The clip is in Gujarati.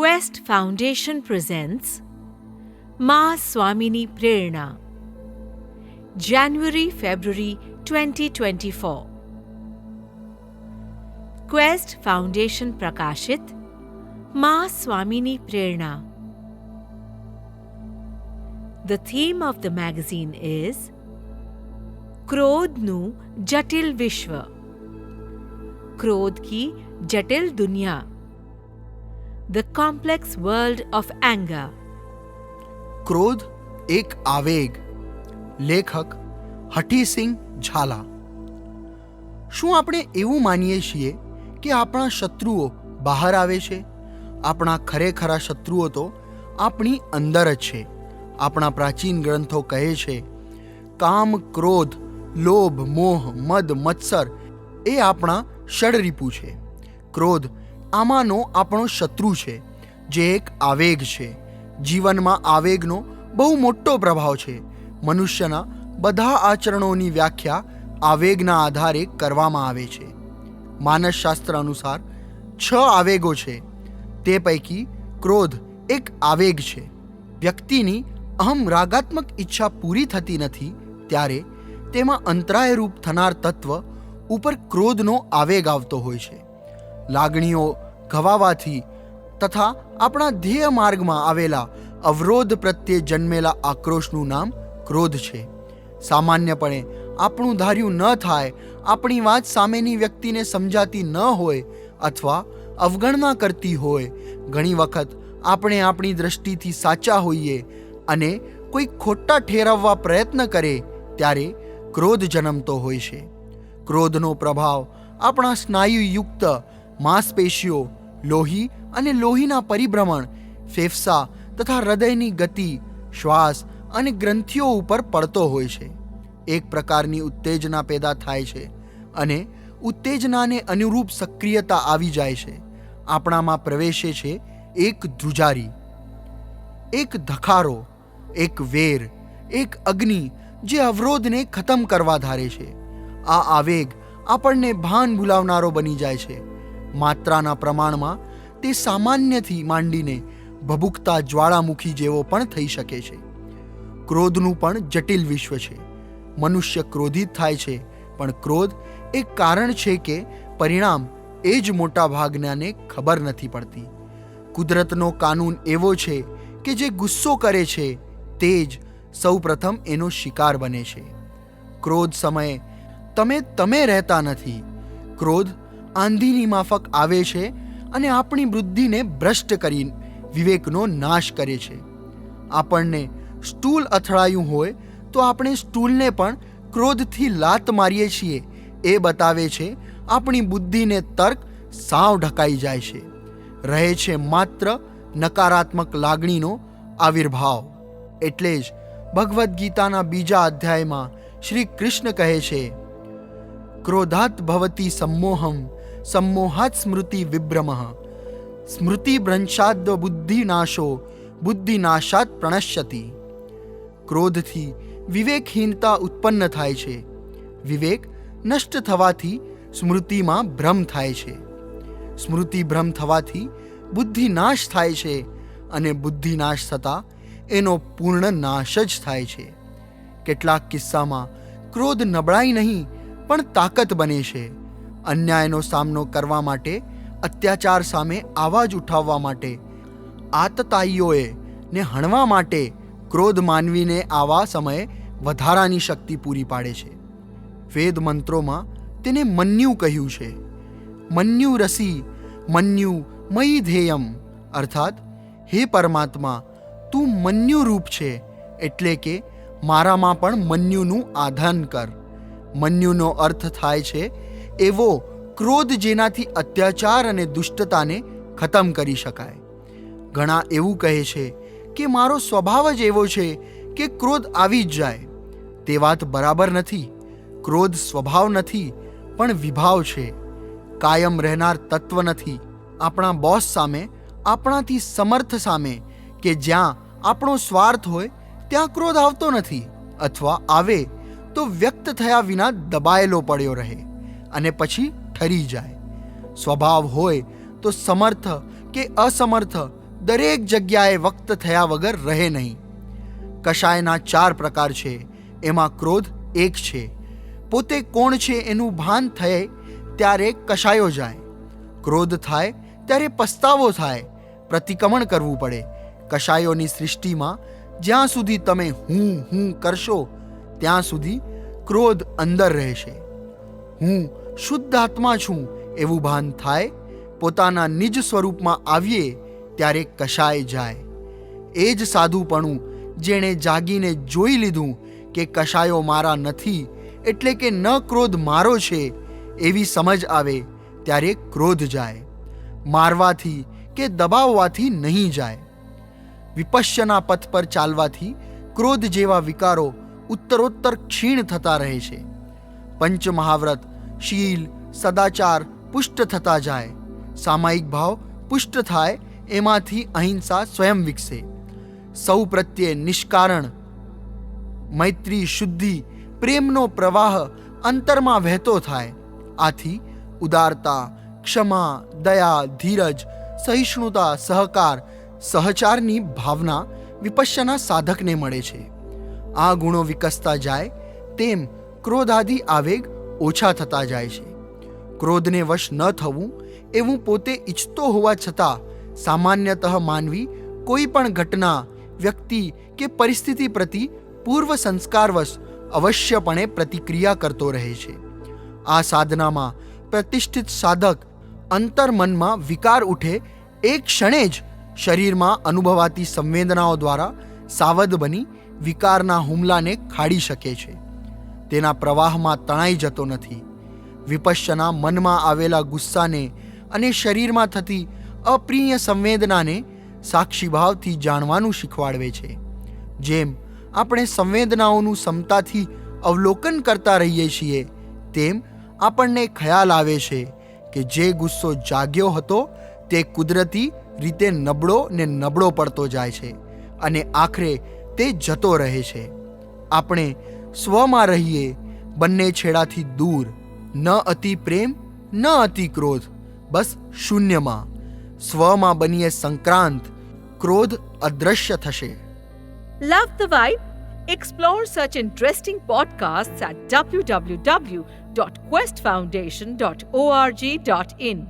Quest Foundation presents Ma Swamini Prerna, January-February 2024. Quest Foundation Prakashit Ma Swamini Prerna. The theme of the magazine is क्रोधनु जटिल विश्व, क्रोध की जटिल दुनिया, The complex world of anger. ક્રોધ એક આવેગ. લેખક હઠીસિંહ ઝાલા. શું આપણે એવું માનીએ છીએ કે આપણા શત્રુઓ બહાર આવે છે? આપણા ખરેખરા શત્રુઓ તો આપણી અંદર જ છે. આપણા પ્રાચીન ગ્રંથો કહે છે, કામ, ક્રોધ, લોભ, મોહ, મદ, મત્સર એ આપણા ષડરીપુ છે. ક્રોધ આમાંનો આપણો શત્રુ છે, જે એક આવેગ છે. જીવનમાં આવેગનો બહુ મોટો પ્રભાવ છે. મનુષ્યના બધા આચરણોની વ્યાખ્યા આવેગના આધારે કરવામાં આવે છે. માનસશાસ્ત્ર અનુસાર 6 આવેગો છે. તે પૈકી ક્રોધ એક આવેગ છે. વ્યક્તિની અહમ રાગાત્મક ઈચ્છા પૂરી થતી નથી ત્યારે તેમાં અંતરાયરૂપ થનાર તત્વ ઉપર ક્રોધનો આવેગ આવતો હોય છે. લાગણીઓ ઘવાવાથી તથા આપણા ધ્યેય માર્ગમાં આવેલા અવરોધ પ્રત્યે જન્મેલા આક્રોશનું નામ ક્રોધ છે. સામાન્યપણે આપણું ધાર્યું ન થાય, આપણી વાત સામેની વ્યક્તિને સમજાતી ન હોય અથવા અવગણના કરતી હોય, ઘણી વખત આપણે આપણી દ્રષ્ટિથી સાચા હોઈએ અને કોઈ ખોટા ઠેરવવા પ્રયત્ન કરે ત્યારે ક્રોધ જન્મતો હોય છે. ક્રોધનો પ્રભાવ આપણા સ્નાયુયુક્ત માંસપેશીઓ, લોહી અને લોહીના પરિભ્રમણ, ફેફસા તથા હૃદયની ગતિ, શ્વાસ અને ગ્રંથિઓ ઉપર પડતો હોય છે. એક પ્રકારની ઉત્તેજના પેદા થાય છે અને ઉત્તેજનાને અનુરૂપ સક્રિયતા આવી જાય છે. આપણામાં પ્રવેશે છે એક ધ્રુજારી, એક ધખારો, એક વેર, એક અગ્નિ જે અવરોધને ખતમ કરવા ધારે છે. આ આવેગ આપણને ભાન ભૂલાવનારો બની જાય છે. માત્રાના પ્રમાણમાં તે સામાન્યથી માંડીને ભભૂકતા જ્વાળામુખી જેવો પણ થઈ શકે છે. ક્રોધનું પણ જટિલ વિશ્વ છે. મનુષ્ય ક્રોધિત થાય છે, પણ ક્રોધ એક કારણ છે કે પરિણામ એ જ મોટા ભાગનાને ખબર નથી પડતી. કુદરતનો કાનૂન એવો છે કે જે ગુસ્સો કરે છે તે જ સૌ પ્રથમ એનો શિકાર બને છે. ક્રોધ સમયે તમે રહેતા નથી. ક્રોધ આંધીની માફક આવે છે અને આપણી બુદ્ધિને ભ્રષ્ટ કરી વિવેકનો નાશ કરે છે. આપણને સ્ટૂલ અથડાયું હોય તો આપણે સ્ટૂલને પણ ક્રોધથી લાત મારીએ છીએ એ બતાવે છે આપણી બુદ્ધિને તર્ક સાવ ઢકાઈ જાય છે. રહે છે માત્ર નકારાત્મક લાગણીનો આવિર્ભાવ. એટલે જ ભગવદ્ ગીતાના 2 અધ્યાયમાં શ્રી કૃષ્ણ કહે છે, ક્રોધાત ભવતી સમ્મોહમ, સમ્મોહાત સ્મૃતિ વિભ્રમઃ, સ્મૃતિ ભ્રંશાદ બુદ્ધિનાશો, બુદ્ધિનાશાત પ્રણશ્યતિ. ક્રોધથી વિવેકહીનતા ઉત્પન્ન થાય છે. વિવેક નષ્ટ થવાથી સ્મૃતિમાં ભ્રમ થાય છે. સ્મૃતિ ભ્રમ થવાથી બુદ્ધિનાશ થાય છે અને બુદ્ધિનાશ થતાં એનો પૂર્ણ નાશ જ થાય છે. કેટલાક કિસ્સામાં ક્રોધ નબળાઈ નહીં પણ તાકાત બને છે. અન્યાયનો સામનો કરવા માટે, અત્યાચાર સામે આવાજ ઉઠાવવા માટે, આતતાઈઓએ ને હણવા માટે ક્રોધ માનવીને આવા સમયે વધારાની શક્તિ પૂરી પાડે છે. વેદ મંત્રોમાં તેને મન્યુ કહ્યું છે. મન્યુ રસી, મન્યુ મયી ધેયમ, અર્થાત હે પરમાત્મા, તું મન્યુ રૂપ છે, એટલે કે મારામાં પણ મન્યુનું આધાન કર. મન્યુનો અર્થ થાય છે એવો ક્રોધ જેનાથી અત્યાચાર અને દુષ્ટતાને ખતમ કરી શકાય. ઘણા એવું કહે છે કે મારો સ્વભાવ જ એવો છે કે ક્રોધ આવી જ જાય. તે વાત બરાબર નથી. ક્રોધ સ્વભાવ નથી પણ વિભાવ છે. કાયમ રહેનાર તત્વ નથી. આપણા બોસ સામે, આપણાથી સમર્થ સામે કે જ્યાં આપણો સ્વાર્થ હોય ત્યાં ક્રોધ આવતો નથી, અથવા આવે તો વ્યક્ત થયા વિના દબાયેલો પડ્યો રહે અને પછી ઠરી જાય. સ્વભાવ હોય તો સમર્થ કે અસમર્થ દરેક જગ્યાએ વક્ત થયા વગર રહે નહીં. કશાયના 4 પ્રકાર છે, એમાં ક્રોધ એક છે. પોતે કોણ છે એનું ભાન થાય ત્યારે કશાયો જાય. ક્રોધ થાય ત્યારે પસ્તાવો થાય, પ્રતિક્રમણ કરવું પડે. કશાયોની સૃષ્ટિમાં જ્યાં સુધી તમે હું કરશો ત્યાં સુધી ક્રોધ અંદર રહેશે. હું શુદ્ધ આત્મા છું એવું ભાન થાય, પોતાના નિજ સ્વરૂપમાં આવીએ ત્યારે કશાય જાય. એ જ સાધુપણું જેણે જાગીને જોઈ લીધું કે કશાયો મારા નથી, એટલે કે ન ક્રોધ મારો છે એવી સમજ આવે ત્યારે ક્રોધ જાય. મારવાથી કે દબાવવાથી નહીં જાય. વિપશ્યના પથ પર ચાલવાથી ક્રોધ જેવા વિકારો ઉત્તરોત્તર ક્ષીણ થતા રહે છે. પંચ મહાવ્રત, શીલ, સદાચાર પુષ્ટ થતા જાય. સામાયિક ભાવ પુષ્ટ થાય, એમાંથી અહિંસા સ્વયં વિકસે. સૌ પ્રત્યે નિષ્કારણ મૈત્રી, શુદ્ધિ, પ્રેમનો પ્રવાહ અંતરમાં વહેતો થાય. આથી ઉદારતા, ક્ષમા, દયા, ધીરજ, સહિષ્ણુતા, સહકાર, સહચારની ભાવના વિપશ્યના સાધકને મળે છે. આ ગુણો વિકસતા જાય તેમ ક્રોધાદિ આવેગ ઓછા થતા જાય છે. ક્રોધને વશ ન થવું એવું પોતે ઈચ્છતો હોવા છતાં સામાન્યતઃ માનવી કોઈ પણ ઘટના, વ્યક્તિ કે પરિસ્થિતિ પ્રતિ પૂર્વ સંસ્કારવશ અવશ્યપણે પ્રતિક્રિયા કરતો રહે છે. આ સાધનામાં પ્રતિષ્ઠિત સાધક અંતર્મનમાં વિકાર ઉઠે એ ક્ષણે જ શરીરમાં અનુભવાતી સંવેદનાઓ દ્વારા સાવધ બની વિકારના હુમલાને ખાડી શકે છે. તેના પ્રવાહમાં તણાઈ જતો નથી. વિપશ્યના મનમાં આવેલા ગુસ્સાને અને શરીરમાં થતી અપ્રિય સંવેદનાને સાક્ષીભાવથી જાણવાનું શીખવાડવે છે. જેમ આપણે સંવેદનાઓનું સમતાથી અવલોકન કરતા રહીએ છીએ, તેમ આપણને ખ્યાલ આવે છે કે જે ગુસ્સો જાગ્યો હતો તે કુદરતી રીતે નબળો પડતો જાય છે અને આખરે તે જતો રહે છે. આપણે સ્વમાં રહીએ, બંને છેડાથી દૂર, ન અતિ પ્રેમ ન અતિ ક્રોધ, બસ શૂન્યમાં. સ્વમાં બનીએ સંક્રાંત, ક્રોધ અદૃશ્ય થશે. Love the vibe? Explore such interesting podcasts at www.questfoundation.org.in.